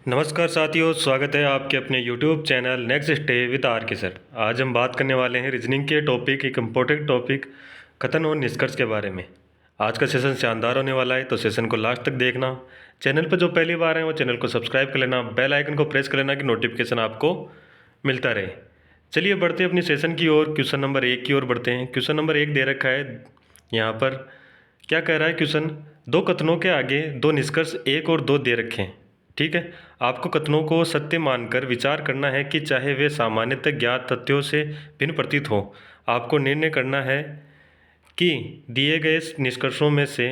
नमस्कार साथियों, स्वागत है आपके अपने YouTube channel next stay with R K sir. आज हम बात करने वाले हैं रीजनिंग के टॉपिक, एक इम्पोर्टेंट टॉपिक कथन और निष्कर्ष के बारे में। आज का सेशन शानदार होने वाला है, तो सेशन को लास्ट तक देखना। चैनल पर जो पहली बार है वो चैनल को सब्सक्राइब कर लेना, बेल आइकन को प्रेस कर लेना कि नोटिफिकेशन आपको मिलता रहे। चलिए बढ़ते हैं अपनी सेशन की ओर, क्वेश्चन नंबर 1 की ओर बढ़ते हैं। क्वेश्चन नंबर 1 दे रखा है यहाँ पर। क्या कह रहा है क्वेश्चन? दो कथनों के आगे दो निष्कर्ष 1 और 2 दे रखे हैं। ठीक है, आपको कथनों को सत्य मानकर विचार करना है कि चाहे वे सामान्यतः ज्ञात तथ्यों से भिन्न प्रतीत हो। आपको निर्णय करना है कि दिए गए निष्कर्षों में से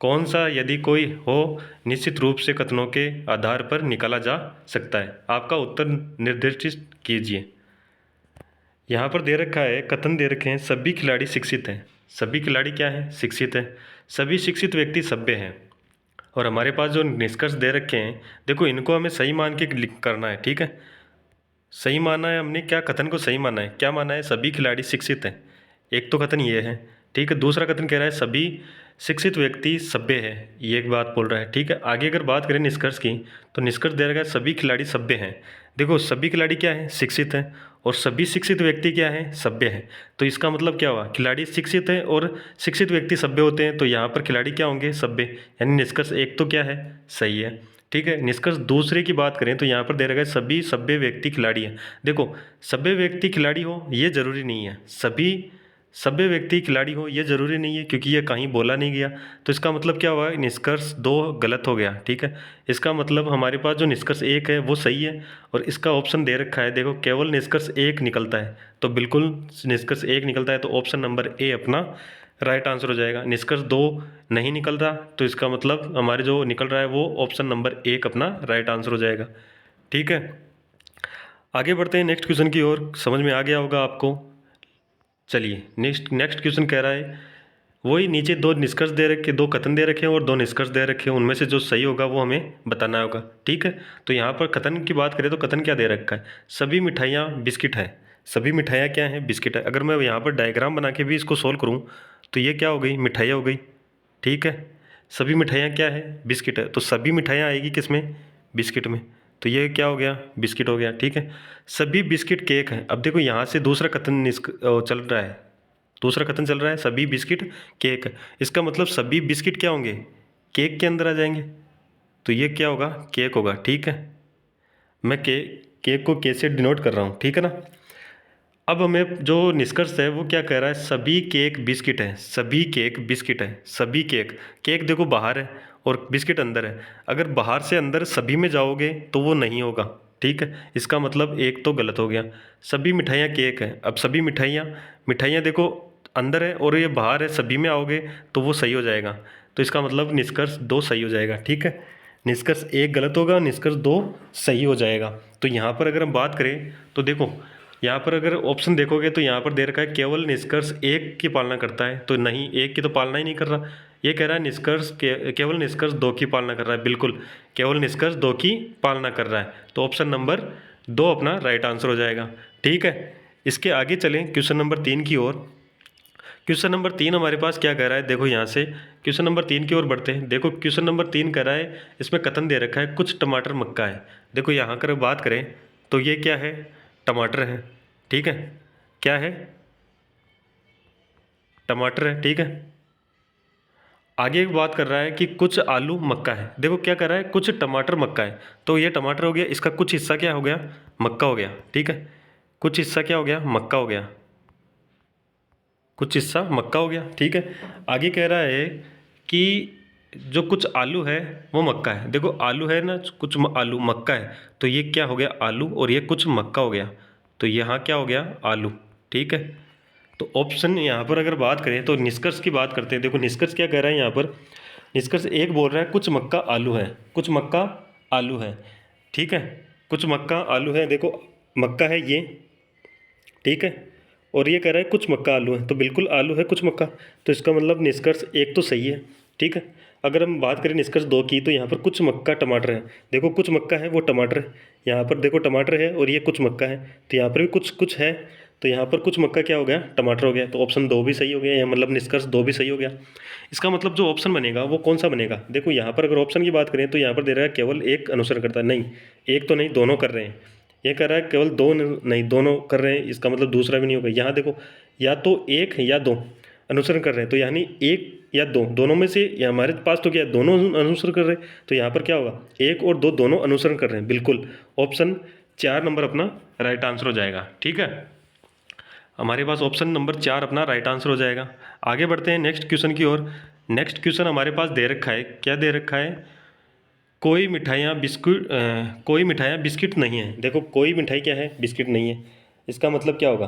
कौन सा, यदि कोई हो, निश्चित रूप से कथनों के आधार पर निकाला जा सकता है। आपका उत्तर निर्दिष्ट कीजिए। यहाँ पर दे रखा है, कथन दे रखे हैं, सभी खिलाड़ी शिक्षित हैं। सभी खिलाड़ी क्या हैं? शिक्षित हैं। सभी शिक्षित व्यक्ति सभ्य हैं। और हमारे पास जो निष्कर्ष दे रखे हैं, देखो इनको हमें सही मान के करना है। ठीक है, सही माना है हमने। क्या कथन को सही माना है? क्या माना है? सभी खिलाड़ी शिक्षित हैं। एक तो कथन ये है। ठीक है, दूसरा कथन कह रहा है सभी शिक्षित व्यक्ति सभ्य है, ये एक बात बोल रहा है। ठीक है, आगे अगर बात करें निष्कर्ष की, तो निष्कर्ष दे रखा है सभी खिलाड़ी सभ्य हैं। देखो सभी खिलाड़ी क्या है? शिक्षित हैं। और सभी शिक्षित व्यक्ति क्या है? सभ्य हैं। तो इसका मतलब क्या हुआ? खिलाड़ी शिक्षित है और शिक्षित व्यक्ति सभ्य होते हैं, तो यहाँ पर खिलाड़ी क्या होंगे? सभ्य। यानी निष्कर्ष एक तो क्या है? सही है। ठीक है, निष्कर्ष दूसरे की बात करें तो यहाँ पर दे रखा है सभी सभ्य व्यक्ति खिलाड़ी हैं। देखो सभ्य व्यक्ति खिलाड़ी हो ये ज़रूरी नहीं है, सभी सभ्य व्यक्ति खिलाड़ी हो ये ज़रूरी नहीं है, क्योंकि ये कहीं बोला नहीं गया। तो इसका मतलब क्या हुआ? निष्कर्ष 2 गलत हो गया। ठीक है, इसका मतलब हमारे पास जो निष्कर्ष 1 है वो सही है, और इसका ऑप्शन दे रखा है, देखो केवल निष्कर्ष 1 निकलता है। तो बिल्कुल निष्कर्ष 1 निकलता है, तो ऑप्शन नंबर ए अपना राइट आंसर हो जाएगा। निष्कर्ष 2 नहीं निकल रहा, तो इसका मतलब हमारे जो निकल रहा है वो ऑप्शन नंबर 1 अपना राइट आंसर हो जाएगा। ठीक है, आगे बढ़ते हैं नेक्स्ट क्वेश्चन की ओर। समझ में आ गया होगा आपको। चलिए नेक्स्ट क्वेश्चन कह रहा है, वही नीचे दो निष्कर्ष दे रखे, दो कथन दे रखे हैं और दो निष्कर्ष दे रखे हैं, उनमें से जो सही होगा वो हमें बताना होगा। ठीक है, तो यहाँ पर कथन की बात करें तो कथन क्या दे रखा है? सभी मिठाइयाँ बिस्किट है। सभी मिठाइयाँ क्या हैं? बिस्किट है। अगर मैं यहाँ पर डायग्राम बना के भी इसको सोल्व करूँ तो ये क्या हो गई? मिठाइयाँ हो गई। ठीक है, सभी मिठाइयाँ क्या है? बिस्किट है। तो सभी मिठाइयाँ आएगी किस में? बिस्किट में। तो ये क्या हो गया? बिस्किट हो गया। ठीक है, सभी बिस्किट केक हैं। अब देखो यहाँ से दूसरा कथन चल रहा है, दूसरा कथन चल रहा है सभी बिस्किट केक है। इसका मतलब सभी बिस्किट क्या होंगे? केक के अंदर आ जाएंगे। तो ये क्या होगा? केक होगा। ठीक है, मैं केक को के से डिनोट कर रहा हूँ। ठीक है ना। अब हमें जो निष्कर्ष है वो क्या कह रहा है? सभी केक बिस्किट है। सभी केक बिस्किट है। सभी केक, केक देखो बाहर है और बिस्किट अंदर है। अगर बाहर से अंदर सभी में जाओगे तो वो नहीं होगा। ठीक है, इसका मतलब एक तो गलत हो गया। सभी मिठाइयाँ केक है। अब सभी मिठाइयाँ, मिठाइयाँ देखो अंदर है और ये बाहर है, सभी में आओगे तो वो सही हो जाएगा। तो इसका मतलब निष्कर्ष 2 सही हो जाएगा। ठीक है, निष्कर्ष 1 गलत होगा, निष्कर्ष 2 सही हो जाएगा। तो यहाँ पर अगर हम बात करें तो देखो यहाँ पर अगर ऑप्शन देखोगे तो यहाँ पर दे रखा है केवल निष्कर्ष 1 की पालना करता है। तो नहीं, 1 की तो पालना ही नहीं कर रहा। ये कह रहा है निष्कर्ष केवल निष्कर्ष 2 की पालना कर रहा है। बिल्कुल केवल निष्कर्ष 2 की पालना कर रहा है। तो ऑप्शन नंबर 2 अपना राइट आंसर हो जाएगा। ठीक है, इसके आगे चलें क्वेश्चन नंबर 3 की ओर। क्वेश्चन नंबर 3 हमारे पास क्या कह रहा है? देखो यहाँ से क्वेश्चन नंबर 3 की ओर बढ़ते हैं। देखो क्वेश्चन नंबर 3 कह रहा है, इसमें कथन दे रखा है कुछ टमाटर मक्का है। देखो यहाँ कर बात करें तो ये क्या है? टमाटर है। ठीक है, क्या है? टमाटर है। ठीक है, आगे एक बात कर रहा है कि कुछ आलू मक्का है। देखो क्या कर रहा है? कुछ टमाटर मक्का है। तो ये टमाटर हो गया, इसका कुछ हिस्सा क्या हो गया? मक्का हो गया। ठीक है, कुछ हिस्सा क्या हो गया? मक्का हो गया। कुछ हिस्सा मक्का हो गया। ठीक है, आगे कह रहा है कि जो कुछ आलू है वो मक्का है। देखो आलू है ना, कुछ आलू मक्का है, तो ये क्या हो गया? आलू, और ये कुछ मक्का हो गया, तो यहाँ क्या हो गया? आलू। ठीक है, तो ऑप्शन यहाँ पर अगर बात करें तो निष्कर्ष की बात करते हैं। देखो निष्कर्ष क्या कह रहा है यहाँ पर? निष्कर्ष 1 बोल रहा है कुछ मक्का आलू है। कुछ मक्का आलू है। ठीक है, कुछ मक्का आलू है। देखो मक्का है ये। ठीक है, और ये कह रहा है कुछ मक्का आलू है, तो बिल्कुल आलू है कुछ मक्का। तो इसका मतलब निष्कर्ष 1 तो सही है। ठीक है, अगर हम बात करें निष्कर्ष 2 की, तो यहाँ पर कुछ मक्का टमाटर है। देखो कुछ मक्का है वो टमाटर है, यहाँ पर देखो टमाटर है और ये कुछ मक्का है, तो यहाँ पर भी कुछ कुछ है। तो यहाँ पर कुछ मक्का क्या हो गया, टमाटर हो गया। तो ऑप्शन 2 भी सही हो गया, या मतलब निष्कर्ष 2 भी सही हो गया। इसका मतलब जो ऑप्शन बनेगा वो कौन सा बनेगा? देखो यहाँ पर अगर ऑप्शन की बात करें तो यहाँ पर दे रहा है केवल एक अनुसरण करता है, नहीं एक तो नहीं, दोनों कर रहे हैं। ये कह रहा है केवल दो नहीं, दोनों कर रहे हैं, इसका मतलब दूसरा भी नहीं होगा। यहाँ देखो, या तो एक या दो अनुसरण कर रहे हैं, तो यानी एक या दो, दोनों में से, या हमारे पास तो क्या है, दोनों अनुसरण कर रहे हैं। तो यहाँ पर क्या होगा, एक और दो दोनों अनुसरण कर रहे हैं, बिल्कुल ऑप्शन 4 नंबर अपना राइट आंसर हो जाएगा। ठीक है, हमारे पास ऑप्शन नंबर 4 अपना राइट आंसर हो जाएगा। आगे बढ़ते हैं नेक्स्ट क्वेश्चन की ओर। नेक्स्ट क्वेश्चन हमारे पास दे रखा है, क्या दे रखा है, कोई मिठाइयाँ बिस्किट नहीं है। देखो कोई मिठाई क्या है, बिस्किट नहीं है। इसका मतलब क्या होगा,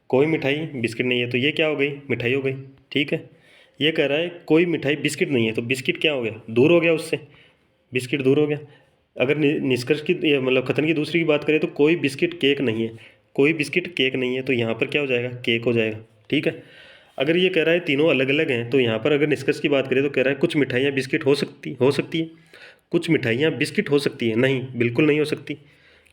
कोई मिठाई बिस्किट नहीं है, तो ये क्या हो गई, मिठाई हो गई। ठीक है, ये कह रहा है कोई मिठाई बिस्किट नहीं है, तो बिस्किट क्या हो गया, दूर हो गया उससे, बिस्किट दूर हो गया। अगर निष्कर्ष की मतलब कथन की दूसरी की बात करें तो कोई बिस्किट केक नहीं है, कोई बिस्किट केक नहीं है, तो यहाँ पर क्या हो जाएगा, केक हो जाएगा। ठीक है, अगर ये कह रहा है तीनों अलग अलग हैं, तो यहाँ पर अगर निष्कर्ष की बात करें तो कह रहा है कुछ मिठाइयाँ बिस्किट हो सकती है। कुछ मिठाइयाँ बिस्किट हो सकती है, नहीं बिल्कुल नहीं हो सकती,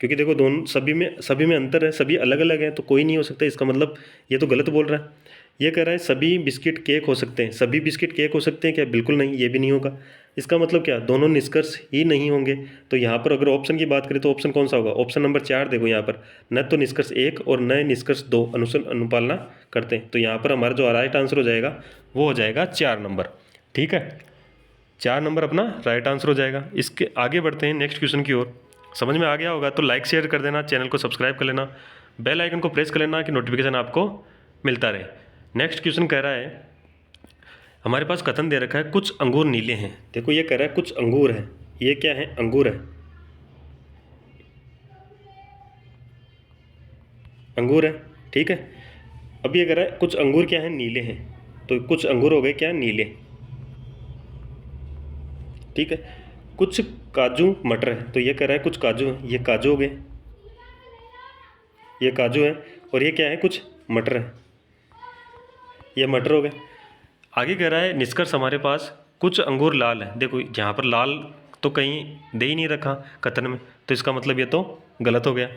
क्योंकि देखो दोनों सभी में अंतर है, सभी अलग अलग हैं, तो कोई नहीं हो सकता। इसका मतलब ये तो गलत बोल रहा है। ये कह रहा है सभी बिस्किट केक हो सकते हैं, सभी बिस्किट केक हो सकते हैं क्या, बिल्कुल नहीं, ये भी नहीं होगा। इसका मतलब क्या, दोनों निष्कर्ष ही नहीं होंगे। तो यहाँ पर अगर ऑप्शन की बात करें तो ऑप्शन कौन सा होगा, ऑप्शन नंबर 4 देखो यहाँ पर, न तो निष्कर्ष 1 और न निष्कर्ष 2 अनुपालना करते हैं। तो यहाँ पर हमारा जो राइट आंसर हो जाएगा वो हो जाएगा 4 नंबर। ठीक है, 4 नंबर अपना राइट आंसर हो जाएगा। इसके आगे बढ़ते हैं नेक्स्ट क्वेश्चन की ओर। समझ में आ गया होगा तो लाइक शेयर कर देना, चैनल को सब्सक्राइब कर लेना, बेल आइकन को प्रेस कर लेना कि नोटिफिकेशन आपको मिलता रहे। नेक्स्ट क्वेश्चन कह रहा है, हमारे पास कथन दे रखा है कुछ अंगूर नीले हैं। देखो ये कह रहा है कुछ अंगूर है, ये क्या है, अंगूर है, अंगूर है। ठीक है, अब ये कह रहा है कुछ अंगूर क्या है, नीले हैं, तो कुछ अंगूर हो गए क्या, नीले। ठीक है, कुछ काजू मटर है, तो ये कह रहा है कुछ काजू है, ये काजू हो गए, ये काजू है, और ये क्या है, कुछ मटर है, ये मटर हो गए। आगे कह रहा है निष्कर्ष हमारे पास कुछ अंगूर लाल है। देखो यहाँ पर लाल तो कहीं दे ही नहीं रखा कथन में, तो इसका मतलब ये तो गलत हो गया।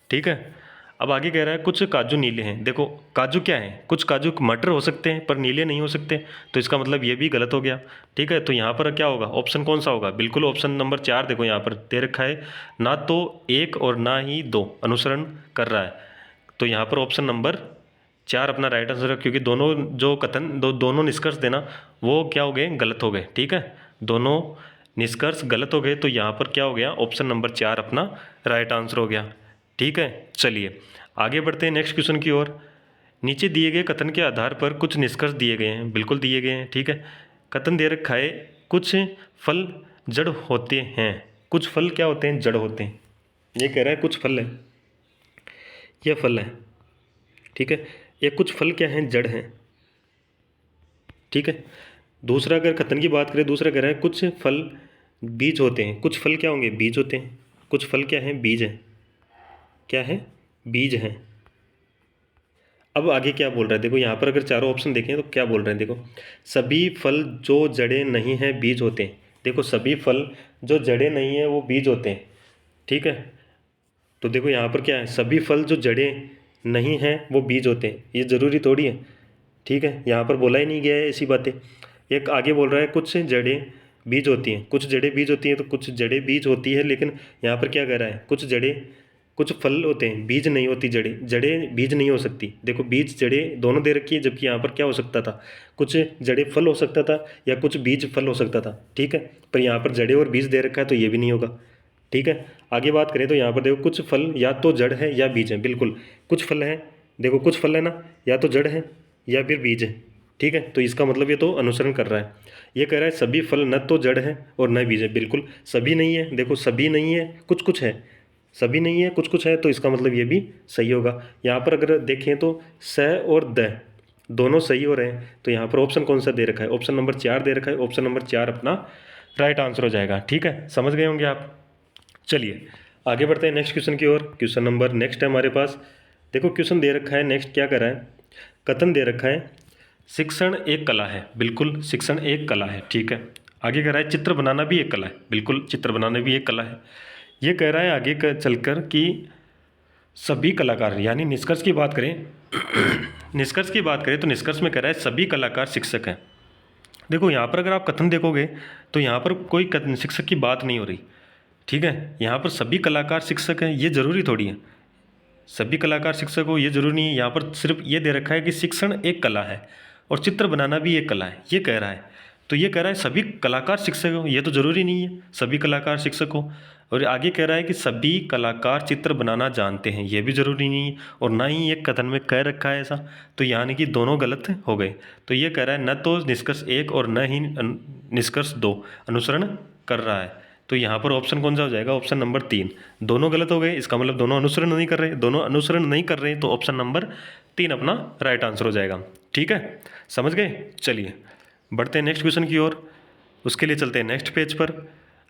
ठीक है, अब आगे कह रहा है कुछ काजू नीले हैं। देखो काजू क्या है, कुछ काजू मटर हो सकते हैं पर नीले नहीं हो सकते, तो इसका मतलब ये भी गलत हो गया। ठीक है, तो यहाँ पर क्या होगा, ऑप्शन कौन सा होगा, बिल्कुल ऑप्शन नंबर 4 देखो यहाँ पर दे रखा है, ना तो 1 और ना ही 2 अनुसरण कर रहा है। तो यहाँ पर ऑप्शन नंबर 4 अपना राइट आंसर है, क्योंकि दोनों जो कथन दोनों निष्कर्ष देना वो क्या हो गए, गलत हो गए। ठीक है, दोनों निष्कर्ष गलत हो गए, तो यहाँ पर क्या हो गया, ऑप्शन नंबर 4 अपना राइट आंसर हो गया। ठीक है, चलिए आगे बढ़ते हैं नेक्स्ट क्वेश्चन की ओर। नीचे दिए गए कथन के आधार पर कुछ निष्कर्ष दिए गए हैं, बिल्कुल दिए गए हैं। ठीक है, कथन दे रखा है कुछ फल जड़ होते हैं। कुछ फल क्या होते हैं, जड़ होते हैं। ये कह रहा है कुछ फल है, ये फल है। ठीक है, ये कुछ फल क्या हैं, जड़ हैं। ठीक है, दूसरा अगर कथन की बात करें, दूसरा कह रहा है कुछ फल बीज होते हैं। कुछ फल क्या होंगे, बीज होते हैं। कुछ फल क्या हैं, बीज हैं, क्या है, बीज हैं। अब आगे क्या बोल रहा है, देखो यहाँ पर अगर चारों ऑप्शन देखें तो क्या बोल रहे हैं, देखो सभी फल जो जड़ें नहीं हैं बीज होते हैं। देखो सभी फल जो जड़ें नहीं हैं वो बीज होते हैं। ठीक है, तो देखो यहाँ पर क्या है, सभी फल जो जड़ें नहीं हैं वो बीज होते हैं, ये ज़रूरी थोड़ी है। ठीक है, यहाँ पर बोला ही नहीं गया है ऐसी बातें। एक आगे बोल रहा है कुछ जड़ें बीज होती हैं, कुछ जड़ें बीज होती हैं, तो कुछ जड़ें बीज होती है, लेकिन यहाँ पर क्या कह रहा है, कुछ जड़ें कुछ फल होते हैं, बीज नहीं होती जड़ें, जड़ें बीज नहीं हो सकती। देखो बीज जड़ें दोनों दे रखी है, जबकि यहाँ पर क्या हो सकता था, कुछ जड़ें फल हो सकता था या कुछ बीज फल हो सकता था। ठीक है, पर यहाँ पर जड़ें और बीज दे रखा है, तो ये भी नहीं होगा। ठीक है, आगे बात करें तो यहाँ पर देखो कुछ फल या तो जड़ है या बीज है, बिल्कुल कुछ फल है, देखो कुछ फल है ना, या तो जड़ है या फिर बीज है। ठीक है, तो इसका मतलब ये तो अनुसरण कर रहा है। ये कह रहा है सभी फल न तो जड़ है और न बीज है, बिल्कुल सभी नहीं है। देखो सभी नहीं है, कुछ कुछ है, सभी नहीं है कुछ कुछ है, तो इसका मतलब ये भी सही होगा। यहाँ पर अगर देखें तो स और द दोनों सही हो रहे हैं, तो यहाँ पर ऑप्शन कौन सा दे रखा है, ऑप्शन नंबर 4 दे रखा है। ऑप्शन नंबर 4 अपना राइट आंसर हो जाएगा। ठीक है, समझ गए होंगे आप। चलिए आगे बढ़ते हैं नेक्स्ट क्वेश्चन की ओर। क्वेश्चन नंबर नेक्स्ट है हमारे पास। देखो क्वेश्चन दे रखा है, नेक्स्ट क्या कर रहा है, कथन दे रखा है शिक्षण एक कला है। बिल्कुल शिक्षण एक कला है। ठीक है, आगे कह रहा है चित्र बनाना भी एक कला है। बिल्कुल चित्र बनाना भी एक कला है। ये कह रहा है आगे चलकर कि सभी कलाकार, यानी निष्कर्ष की बात करें निष्कर्ष की बात करें तो निष्कर्ष में कह रहा है सभी कलाकार शिक्षक हैं। देखो यहाँ पर अगर आप कथन देखोगे तो यहाँ पर कोई शिक्षक की बात नहीं हो रही, ठीक है। यहाँ पर सभी कलाकार शिक्षक हैं, ये ज़रूरी थोड़ी है सभी कलाकार शिक्षक हो, ये ज़रूरी नहीं है। यहाँ पर सिर्फ ये दे रखा है कि शिक्षण एक कला है और चित्र बनाना भी एक कला है, ये कह रहा है। तो ये कह रहा है सभी कलाकार शिक्षक हो, ये तो ज़रूरी नहीं है सभी कलाकार शिक्षक हो। और आगे कह रहा है कि सभी कलाकार चित्र बनाना जानते हैं, ये भी ज़रूरी नहीं है और ना ही एक कथन में कह रखा है ऐसा। तो यानी कि दोनों गलत हो गए। तो ये कह रहा है न तो निष्कर्ष 1 और न ही निष्कर्ष 2 अनुसरण कर रहा है। तो यहाँ पर ऑप्शन कौन सा हो जाएगा? Option number 3। दोनों गलत हो गए, इसका मतलब दोनों अनुसरण नहीं कर रहे। दोनों अनुसरण नहीं कर रहे तो ऑप्शन नंबर 3 अपना राइट आंसर हो जाएगा। ठीक है, समझ गए? चलिए बढ़ते हैं नेक्स्ट क्वेश्चन की ओर। उसके लिए चलते हैं नेक्स्ट पेज पर।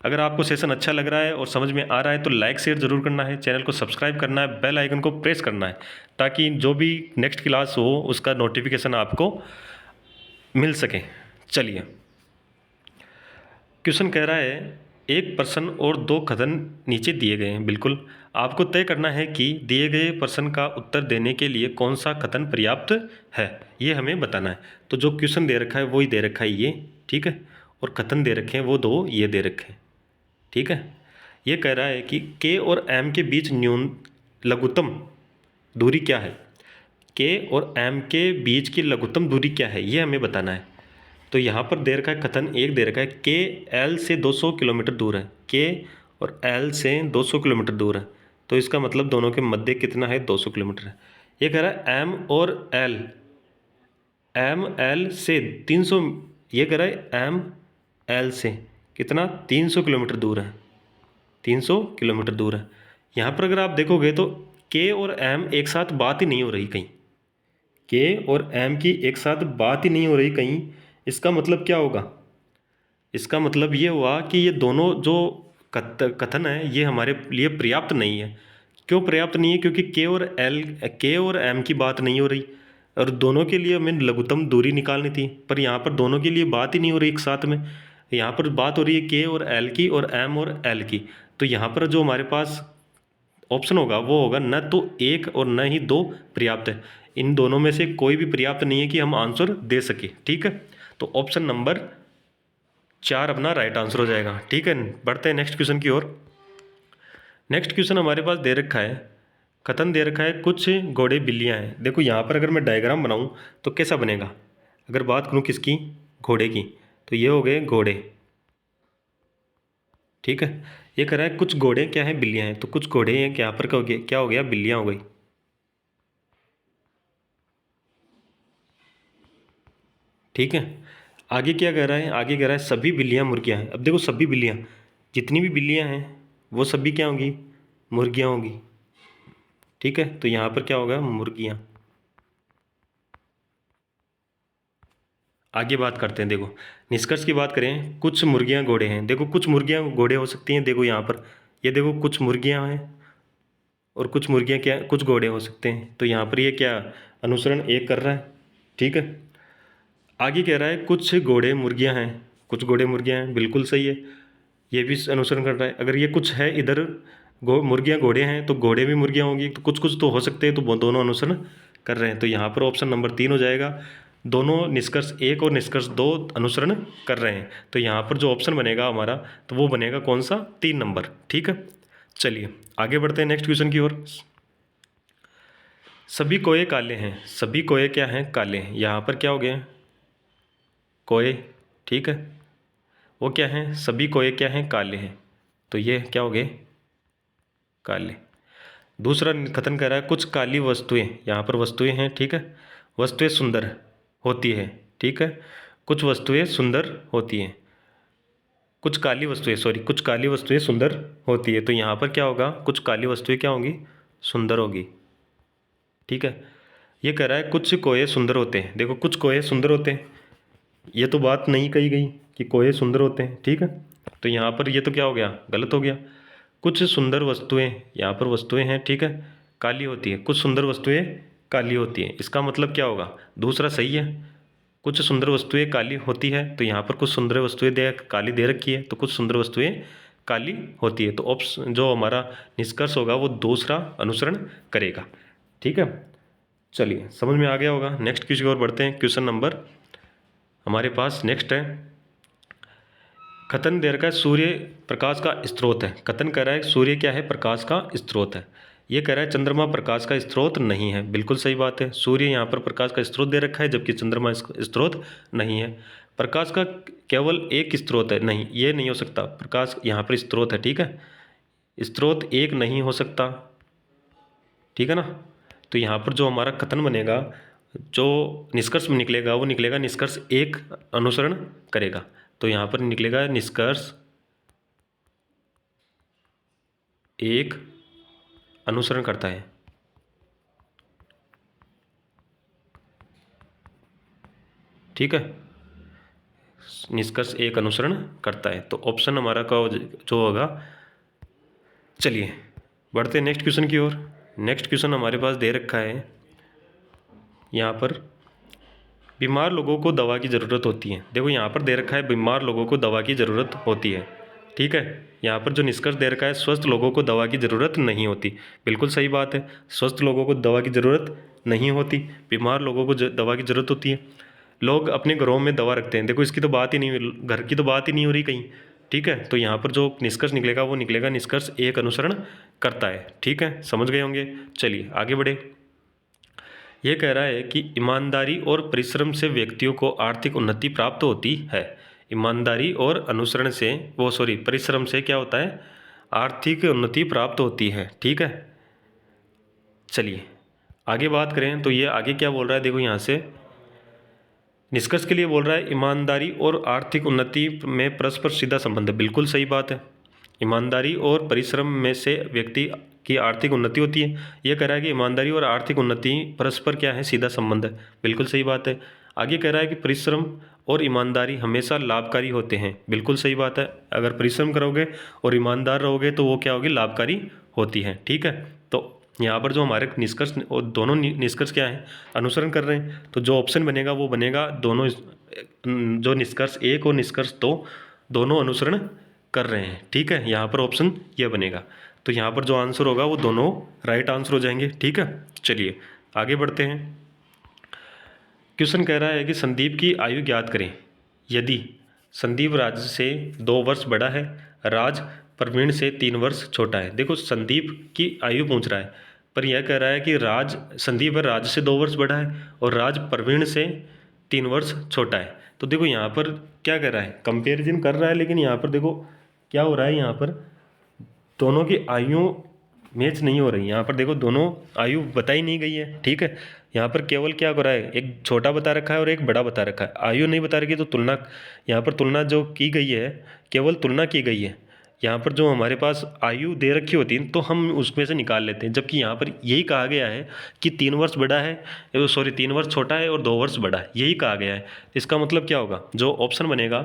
अगर आपको सेशन अच्छा लग रहा है और समझ में आ रहा है तो लाइक शेयर ज़रूर करना है, चैनल को सब्सक्राइब करना है, बेल आइकन को प्रेस करना है ताकि जो भी नेक्स्ट क्लास हो उसका नोटिफिकेशन आपको मिल सके। चलिए क्वेश्चन कह रहा है एक प्रश्न और 2 कथन नीचे दिए गए हैं। बिल्कुल आपको तय करना है कि दिए गए प्रश्न का उत्तर देने के लिए कौन सा कथन पर्याप्त है, ये हमें बताना है। तो जो क्वेश्चन दे रखा है वही दे रखा है ये, ठीक है, और कथन दे रखे हैं वो 2 ये दे रखे हैं, ठीक है। ये कह रहा है कि के और एम के बीच लघुत्तम दूरी क्या है। के और एम के बीच की लघुत्तम दूरी क्या है, ये हमें बताना है। तो यहाँ पर दे रखा है कथन 1 दे रखा है के एल से 200 किलोमीटर दूर है। के और एल से 200 किलोमीटर दूर है, तो इसका मतलब दोनों के मध्य कितना है? 200 किलोमीटर है। ये कह रहा है एम और एल, एम एल से 300, ये कह रहा है एम एल से कितना? 300 किलोमीटर दूर है, 300 किलोमीटर दूर है। यहाँ पर अगर आप देखोगे तो के और एम एक साथ बात ही नहीं हो रही कहीं, के और एम की एक साथ बात ही नहीं हो रही कहीं। इसका मतलब क्या होगा? इसका मतलब ये हुआ कि ये दोनों जो कथन है ये हमारे लिए पर्याप्त नहीं है। क्यों पर्याप्त नहीं है? क्योंकि के और एम की बात नहीं हो रही और दोनों के लिए हमें लघुत्तम दूरी निकालनी थी, पर यहाँ पर दोनों के लिए बात ही नहीं हो रही एक साथ में। यहाँ पर बात हो रही है के और एल की और एम और एल की। तो यहाँ पर जो हमारे पास ऑप्शन होगा वो होगा न तो 1 और न ही 2 पर्याप्त है। इन दोनों में से कोई भी पर्याप्त नहीं है कि हम आंसर दे सके, ठीक है। तो ऑप्शन नंबर 4 अपना राइट आंसर हो जाएगा, ठीक है। बढ़ते हैं नेक्स्ट क्वेश्चन की ओर। नेक्स्ट क्वेश्चन हमारे पास दे रखा है, कथन दे रखा है कुछ घोड़े बिल्लियाँ हैं। देखो यहाँ पर अगर मैं डायग्राम बनाऊँ तो कैसा बनेगा? अगर बात करूँ किसकी? घोड़े की, तो ये हो गए घोड़े, ठीक है। ये कह रहा है कुछ घोड़े क्या है? बिल्लियाँ हैं। तो कुछ घोड़े हैं, यहाँ पर क्या हो गया? बिल्लियाँ हो गई, ठीक है। आगे क्या कह रहा है? आगे कह रहा है सभी बिल्लियाँ मुर्गियाँ हैं। अब देखो सभी बिल्लियाँ, जितनी भी बिल्लियाँ हैं वो सभी क्या होंगी? मुर्गियाँ होंगी, ठीक है। तो यहाँ पर क्या होगा? मुर्गियाँ। आगे बात करते हैं। देखो निष्कर्ष की बात करें, कुछ मुर्गियाँ घोड़े हैं। देखो कुछ मुर्गियाँ घोड़े हो सकती हैं। देखो यहाँ पर ये देखो कुछ मुर्गियाँ हैं और कुछ मुर्गियाँ क्या, कुछ घोड़े हो सकते हैं। तो यहाँ पर ये क्या अनुसरण 1 कर रहा है, ठीक है। आगे कह रहा है कुछ घोड़े मुर्गियाँ हैं, कुछ घोड़े मुर्गियाँ हैं, बिल्कुल सही है, ये भी अनुसरण कर रहा है। अगर ये कुछ है इधर मुर्गियाँ घोड़े हैं तो घोड़े भी मुर्गियाँ होंगी, तो कुछ कुछ तो हो सकते हैं, तो वो दोनों अनुसरण कर रहे हैं। तो यहाँ पर ऑप्शन नंबर 3 हो जाएगा। दोनों निष्कर्ष 1 और निष्कर्ष 2 अनुसरण कर रहे हैं। तो यहाँ पर जो ऑप्शन बनेगा हमारा, तो वो बनेगा कौन सा? 3 नंबर, ठीक है। चलिए आगे बढ़ते हैं नेक्स्ट क्वेश्चन की ओर। सभी कोए काले हैं। सभी कोए क्या हैं? काले हैं। यहाँ पर क्या हो गया? कोए, ठीक है। वो क्या हैं? सभी कोए क्या हैं? काले हैं। तो ये क्या हो गए? काले। दूसरा कथन कह रहा है कुछ काली वस्तुएं, यहाँ पर वस्तुएं हैं, ठीक है। वस्तुएं सुंदर होती है, ठीक है। कुछ वस्तुएं सुंदर होती हैं, कुछ काली वस्तुएं, सॉरी, कुछ काली वस्तुएं सुंदर होती है। तो यहाँ पर क्या होगा? कुछ काली वस्तुएं क्या होंगी? सुंदर होगी, ठीक है। ये कह रहा है कुछ कोए सुंदर होते हैं। देखो कुछ कोए सुंदर होते हैं, ये तो बात नहीं कही गई कि कोए सुंदर होते हैं, ठीक है। तो यहाँ पर ये तो क्या हो गया? गलत हो गया। कुछ सुंदर वस्तुएं, यहाँ पर वस्तुएं हैं, ठीक है, काली होती है। कुछ सुंदर वस्तुएं काली होती हैं, इसका मतलब क्या होगा? दूसरा सही है, कुछ सुंदर वस्तुएं काली होती है। तो यहाँ पर कुछ सुंदर वस्तुएं काली दे रखी है, तो कुछ सुंदर वस्तुएं काली होती है। तो ऑप्शन जो हमारा निष्कर्ष होगा वो दूसरा अनुसरण करेगा, ठीक है। चलिए समझ में आ गया होगा। नेक्स्ट क्वेश्चन की ओर बढ़ते हैं। क्वेश्चन नंबर हमारे पास नेक्स्ट है, कथन दे रखा है सूर्य प्रकाश का स्रोत है। कथन कह रहा है सूर्य क्या है, प्रकाश का स्रोत है। ये कह रहा है चंद्रमा प्रकाश का स्रोत नहीं है। बिल्कुल सही बात है, सूर्य यहाँ पर प्रकाश का स्रोत दे रखा है, जबकि चंद्रमा स्रोत नहीं है। प्रकाश का केवल एक स्रोत है, नहीं ये नहीं हो सकता। प्रकाश यहाँ पर स्रोत है, ठीक है, स्रोत एक नहीं हो सकता, ठीक है ना। तो यहाँ पर जो हमारा कथन बनेगा, जो निष्कर्ष निकलेगा वो निकलेगा निष्कर्ष एक अनुसरण करेगा। तो यहाँ पर निकलेगा निष्कर्ष एक अनुसरण करता है, ठीक है, निष्कर्ष एक अनुसरण करता है। तो ऑप्शन हमारा का जो होगा। चलिए बढ़ते हैं नेक्स्ट क्वेश्चन की ओर। नेक्स्ट क्वेश्चन हमारे पास दे रखा है यहाँ पर, बीमार लोगों को दवा की ज़रूरत होती है। देखो यहाँ पर दे रखा है बीमार लोगों को दवा की ज़रूरत होती है, ठीक है। यहाँ पर जो निष्कर्ष दे रखा है स्वस्थ लोगों को दवा की ज़रूरत नहीं होती। बिल्कुल सही बात है, स्वस्थ लोगों को दवा की ज़रूरत नहीं होती, बीमार लोगों को दवा की ज़रूरत होती है। लोग अपने घरों में दवा रखते हैं, देखो इसकी तो बात ही नहीं, घर की तो बात ही नहीं हो रही कहीं, ठीक है। तो यहाँ पर जो निष्कर्ष निकलेगा वो निकलेगा निष्कर्ष एक अनुसरण करता है, ठीक है, समझ गए होंगे। चलिए आगे बढ़े। ये कह रहा है कि ईमानदारी और परिश्रम से व्यक्तियों को आर्थिक उन्नति प्राप्त होती है। ईमानदारी और अनुसरण से परिश्रम से क्या होता है, आर्थिक उन्नति प्राप्त होती है, ठीक है। चलिए आगे बात करें तो ये आगे क्या बोल रहा है, देखो यहाँ से निष्कर्ष के लिए बोल रहा है ईमानदारी और आर्थिक उन्नति में परस्पर सीधा संबंध है। बिल्कुल सही बात है, ईमानदारी और परिश्रम में से व्यक्ति की आर्थिक उन्नति होती है। ये कह रहा है कि ईमानदारी और आर्थिक उन्नति परस्पर क्या है, सीधा संबंध है। बिल्कुल सही बात है। आगे कह रहा है कि परिश्रम और ईमानदारी हमेशा लाभकारी होते हैं। बिल्कुल सही बात है, अगर परिश्रम करोगे और ईमानदार रहोगे तो वो क्या होगी, लाभकारी होती है, ठीक है। तो यहाँ पर जो हमारे निष्कर्ष और दोनों निष्कर्ष क्या है, अनुसरण कर रहे हैं। तो जो ऑप्शन बनेगा वो बनेगा दोनों, जो निष्कर्ष एक और निष्कर्ष दो दोनों अनुसरण कर रहे हैं, ठीक है। यहाँ पर ऑप्शन ये बनेगा। तो यहाँ पर जो आंसर होगा वो दोनों राइट आंसर हो जाएंगे, ठीक है। चलिए आगे बढ़ते हैं। क्वेश्चन कह रहा है कि संदीप की आयु ज्ञात करें। यदि संदीप राज से 2 वर्ष बड़ा है, राज प्रवीण से 3 वर्ष छोटा है। देखो संदीप की आयु पूछ रहा है, पर यह कह रहा है कि संदीप राज से 2 वर्ष बड़ा है और राज प्रवीण से 3 वर्ष छोटा है। तो देखो यहाँ पर क्या कर रहा है, कंपेरिजन कर रहा है, लेकिन यहाँ पर देखो क्या हो रहा है, यहाँ पर दोनों की आयु मैच नहीं हो रही। यहाँ पर देखो दोनों आयु बताई नहीं गई है, ठीक है। यहाँ पर केवल क्या हो रहा है, एक छोटा बता रखा है और एक बड़ा बता रखा है, आयु नहीं बता रखी। तो तुलना, यहाँ पर तुलना जो की गई है, केवल तुलना की गई है। यहाँ पर जो हमारे पास आयु दे रखी होती है तो हम उसमें से निकाल लेते हैं, जबकि यहाँ पर यही कहा गया है कि 3 वर्ष बड़ा है, 3 वर्ष छोटा है और 2 वर्ष बड़ा है, यही कहा गया है। इसका मतलब क्या होगा, जो ऑप्शन बनेगा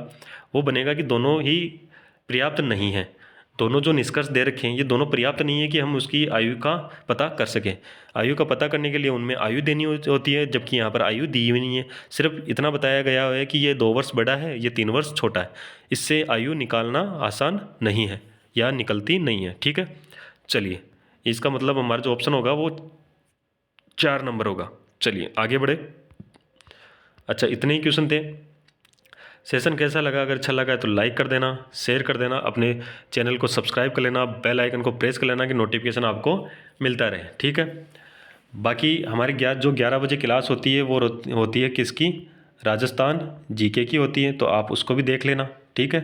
वो बनेगा कि दोनों ही पर्याप्त नहीं है। दोनों जो निष्कर्ष दे रखे हैं ये दोनों पर्याप्त नहीं है कि हम उसकी आयु का पता कर सकें। आयु का पता करने के लिए उनमें आयु देनी होती है, जबकि यहाँ पर आयु दी हुई नहीं है। सिर्फ इतना बताया गया है कि ये 2 वर्ष बड़ा है, ये 3 वर्ष छोटा है। इससे आयु निकालना आसान नहीं है या निकलती नहीं है, ठीक है। चलिए इसका मतलब हमारा जो ऑप्शन होगा वो 4 नंबर होगा। चलिए आगे बढ़े। अच्छा इतने ही क्वेश्चन थे। सेशन कैसा लगा, अगर अच्छा लगा तो लाइक कर देना, शेयर कर देना, अपने चैनल को सब्सक्राइब कर लेना, बेल आइकन को प्रेस कर लेना कि नोटिफिकेशन आपको मिलता रहे, ठीक है। बाकी हमारी जो 11 बजे क्लास होती है वो होती है किसकी, राजस्थान जीके की होती है, तो आप उसको भी देख लेना, ठीक है।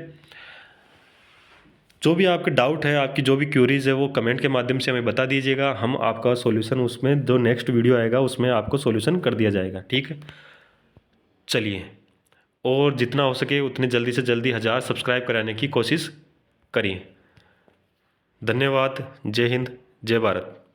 जो भी आपके डाउट है, आपकी जो भी क्यूरीज़ है वो कमेंट के माध्यम से हमें बता दीजिएगा, हम आपका सॉल्यूशन उसमें जो नेक्स्ट वीडियो आएगा उसमें आपको सॉल्यूशन कर दिया जाएगा, ठीक है। चलिए, और जितना हो सके उतने जल्दी से जल्दी 1000 सब्सक्राइब कराने की कोशिश करिए। धन्यवाद। जय हिंद, जय भारत।